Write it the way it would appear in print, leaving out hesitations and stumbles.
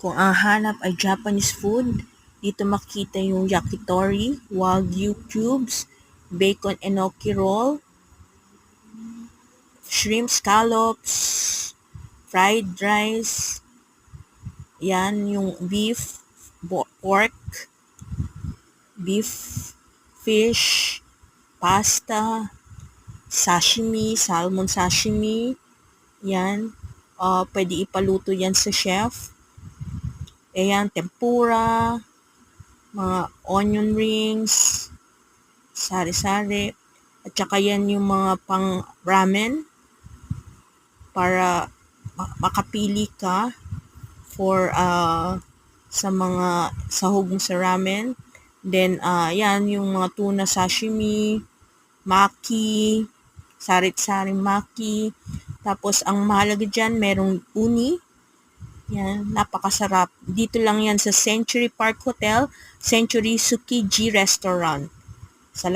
Kung ang hanap ay Japanese food, dito makita yung yakitori, wagyu cubes, bacon enoki roll, shrimp scallops, fried rice, yan yung beef, pork, beef, fish, pasta, sashimi, salmon sashimi, yan. Pwede ipaluto yan sa chef. Ayan, tempura, mga onion rings, sari-sari, at saka yan yung mga pang ramen para makapili ka for sa mga sahog sa ramen. Then, yan yung mga tuna sashimi, maki, sarit-saring maki. Tapos, ang mahalaga dyan, merong uni. Yan, napakasarap. Dito lang yan sa Century Park Hotel, Century Tsukiji Restaurant.